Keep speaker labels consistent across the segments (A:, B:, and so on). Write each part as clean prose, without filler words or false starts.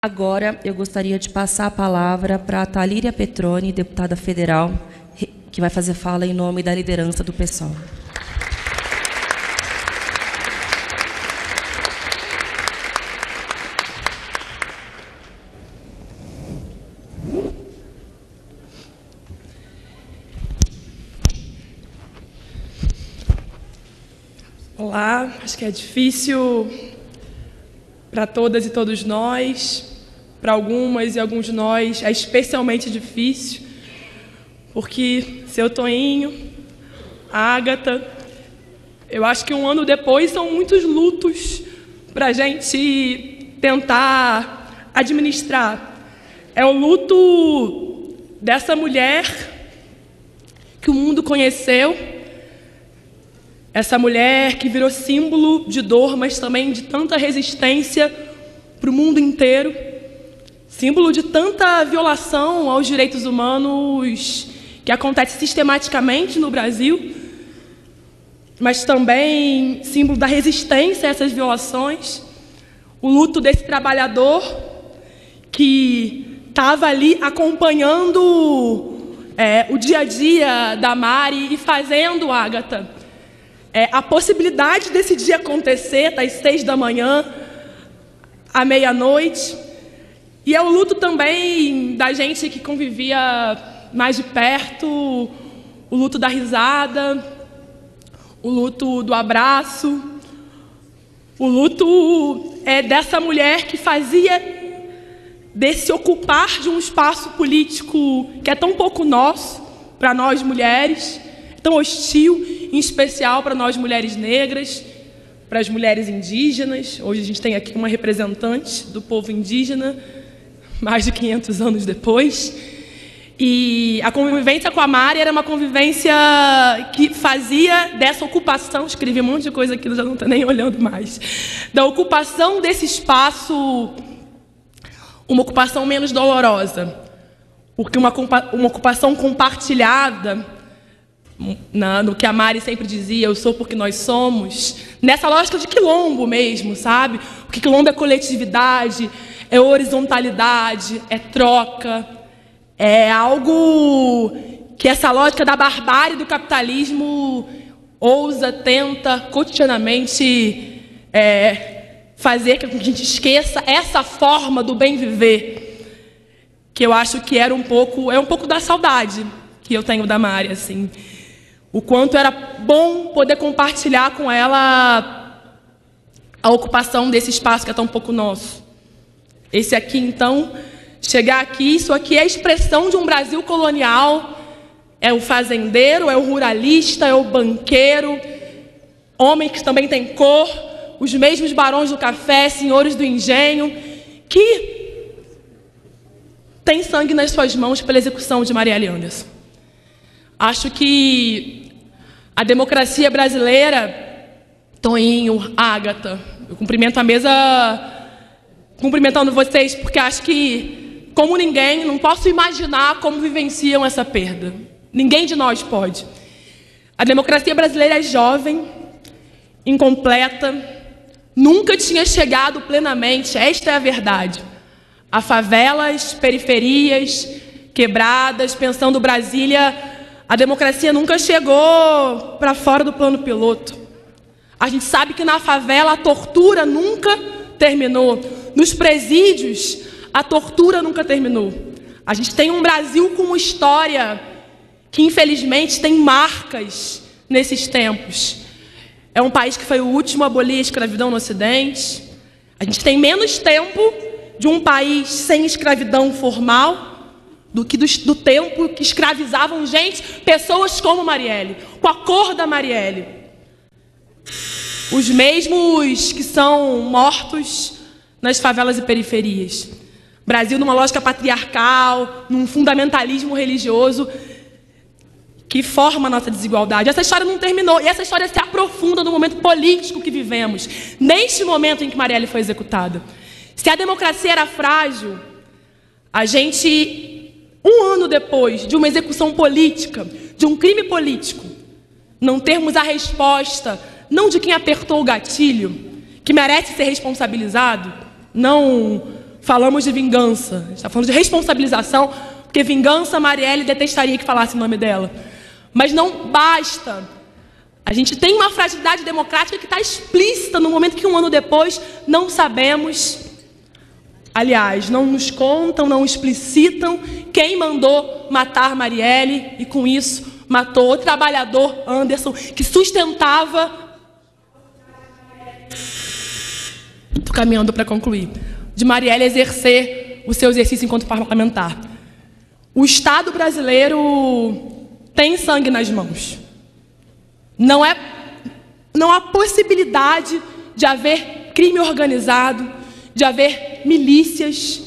A: Agora, eu gostaria de passar a palavra para a Thalíria Petroni, deputada federal, que vai fazer fala em nome da liderança do PSOL.
B: Olá, acho que é difícil para todas e todos nós, para algumas e alguns de nós é especialmente difícil, porque seu Toinho, a Ágata, eu acho que um ano depois são muitos lutos para a gente tentar administrar. É o luto dessa mulher que o mundo conheceu, essa mulher que virou símbolo de dor, mas também de tanta resistência para o mundo inteiro, símbolo de tanta violação aos direitos humanos que acontece sistematicamente no Brasil, mas também símbolo da resistência a essas violações, o luto desse trabalhador que estava ali acompanhando o dia a dia da Mari e fazendo, Ágata, a possibilidade desse dia acontecer das 6 da manhã à meia-noite. E é o luto também da gente que convivia mais de perto, o luto da risada, o luto do abraço, o luto dessa mulher que fazia desse ocupar de um espaço político que é tão pouco nosso, para nós mulheres, tão hostil, em especial para nós mulheres negras, para as mulheres indígenas. Hoje a gente tem aqui uma representante do povo indígena, mais de 500 anos depois. E a convivência com a Mari era uma convivência que fazia dessa ocupação, escrevi um monte de coisa aqui, já não estou nem olhando mais, da ocupação desse espaço, uma ocupação menos dolorosa, porque uma ocupação compartilhada, no que a Mari sempre dizia, eu sou porque nós somos, nessa lógica de quilombo mesmo, sabe? Porque quilombo é coletividade, é horizontalidade, é troca, é algo que essa lógica da barbárie do capitalismo ousa, tenta cotidianamente fazer com que a gente esqueça essa forma do bem viver, que eu acho que é um pouco da saudade que eu tenho da Mari, assim. O quanto era bom poder compartilhar com ela a ocupação desse espaço que é tão pouco nosso. Esse aqui, então, chegar aqui, isso aqui é a expressão de um Brasil colonial, é o fazendeiro, é o ruralista, é o banqueiro, homem que também tem cor, os mesmos barões do café, senhores do engenho, que tem sangue nas suas mãos pela execução de Marielle Anderson. Acho que a democracia brasileira, Toinho, Ágata, eu cumprimento a mesa cumprimentando vocês, porque acho que, como ninguém, não posso imaginar como vivenciam essa perda. Ninguém de nós pode. A democracia brasileira é jovem, incompleta, nunca tinha chegado plenamente, esta é a verdade, a favelas, periferias, quebradas, pensando Brasília. A democracia nunca chegou para fora do plano piloto. A gente sabe que na favela a tortura nunca terminou. Nos presídios, a tortura nunca terminou. A gente tem um Brasil com uma história que, infelizmente, tem marcas nesses tempos. É um país que foi o último a abolir a escravidão no Ocidente. A gente tem menos tempo de um país sem escravidão formal do que do tempo que escravizavam gente, pessoas como Marielle, com a cor da Marielle. Os mesmos que são mortos nas favelas e periferias. Brasil numa lógica patriarcal, num fundamentalismo religioso que forma a nossa desigualdade. Essa história não terminou, e essa história se aprofunda no momento político que vivemos, neste momento em que Marielle foi executada. Se a democracia era frágil, a gente, um ano depois de uma execução política, de um crime político, não termos a resposta, não de quem apertou o gatilho, que merece ser responsabilizado, não falamos de vingança, a gente está falando de responsabilização, porque vingança, Marielle detestaria que falasse o nome dela. Mas não basta. A gente tem uma fragilidade democrática que está explícita no momento que, um ano depois, não sabemos. Aliás, não nos contam, não explicitam quem mandou matar Marielle e, com isso, matou o trabalhador Anderson, que sustentava... Estou caminhando para concluir. De Marielle exercer o seu exercício enquanto parlamentar. O Estado brasileiro tem sangue nas mãos. Não há possibilidade de haver crime organizado, de haver milícias,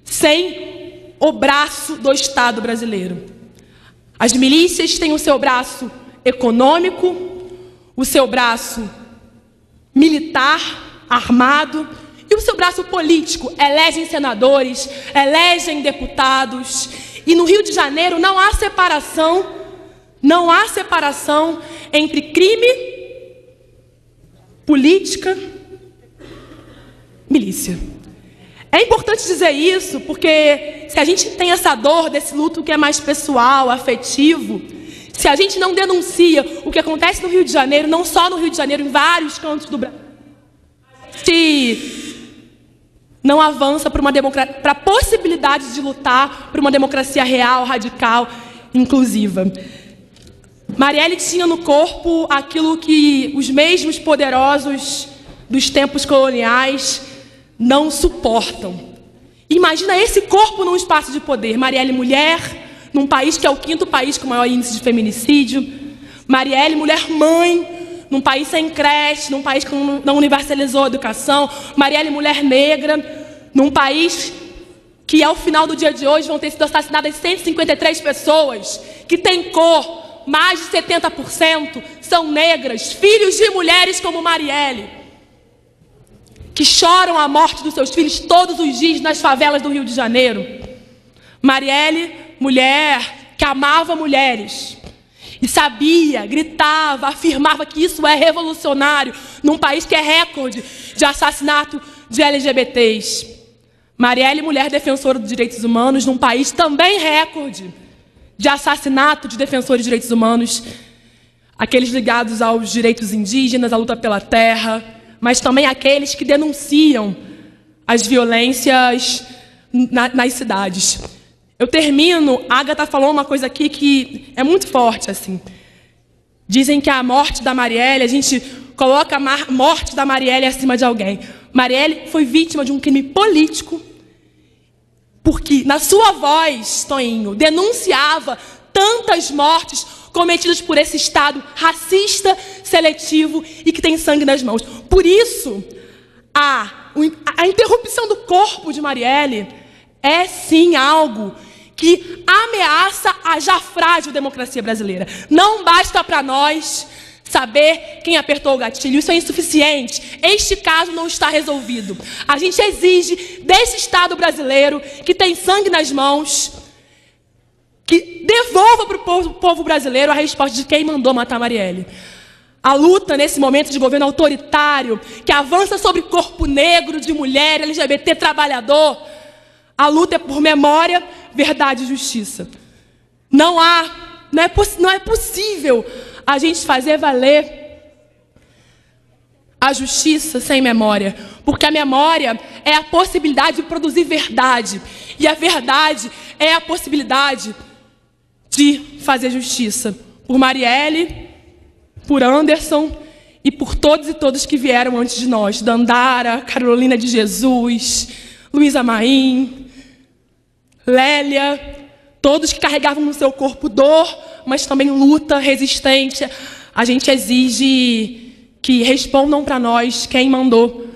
B: sem o braço do Estado brasileiro. As milícias têm o seu braço econômico, o seu braço militar, armado, e o seu braço político. Elegem senadores, elegem deputados. E no Rio de Janeiro não há separação entre crime, política, milícia. É importante dizer isso porque se a gente tem essa dor desse luto que é mais pessoal, afetivo, se a gente não denuncia o que acontece no Rio de Janeiro, não só no Rio de Janeiro, em vários cantos do Brasil, se não avança para a possibilidade de lutar por uma democracia real, radical, inclusiva. Marielle tinha no corpo aquilo que os mesmos poderosos dos tempos coloniais não suportam. Imagina esse corpo num espaço de poder. Marielle, mulher, num país que é o 5º país com maior índice de feminicídio. Marielle, mulher mãe, num país sem creche, num país que não universalizou a educação. Marielle, mulher negra, num país que ao final do dia de hoje vão ter sido assassinadas 153 pessoas, que tem cor. Mais de 70% são negras, filhos de mulheres como Marielle, que choram a morte dos seus filhos todos os dias nas favelas do Rio de Janeiro. Marielle, mulher que amava mulheres e sabia, gritava, afirmava que isso é revolucionário num país que é recorde de assassinato de LGBTs. Marielle, mulher defensora dos direitos humanos num país também recorde de assassinato de defensores de direitos humanos, aqueles ligados aos direitos indígenas, à luta pela terra, mas também aqueles que denunciam as violências nas cidades. Eu termino, a Agatha falou uma coisa aqui que é muito forte, assim. Dizem que a morte da Marielle, a gente coloca a morte da Marielle acima de alguém. Marielle foi vítima de um crime político, porque na sua voz, Toinho, denunciava tantas mortes cometidas por esse Estado racista, seletivo e que tem sangue nas mãos. Por isso, a interrupção do corpo de Marielle é sim algo que ameaça a já frágil democracia brasileira. Não basta para nós saber quem apertou o gatilho, isso é insuficiente. Este caso não está resolvido. A gente exige desse Estado brasileiro, que tem sangue nas mãos, que devolva para o povo brasileiro a resposta de quem mandou matar Marielle. A luta nesse momento de governo autoritário, que avança sobre corpo negro de mulher, LGBT, trabalhador, a luta é por memória, verdade e justiça. Não é possível a gente fazer valer a justiça sem memória, porque a memória é a possibilidade de produzir verdade, e a verdade é a possibilidade de fazer justiça por Marielle, por Anderson e por todos e todas que vieram antes de nós, Dandara, Carolina de Jesus, Luísa Maim, Lélia, todos que carregavam no seu corpo dor, mas também luta, resistência. A gente exige que respondam para nós quem mandou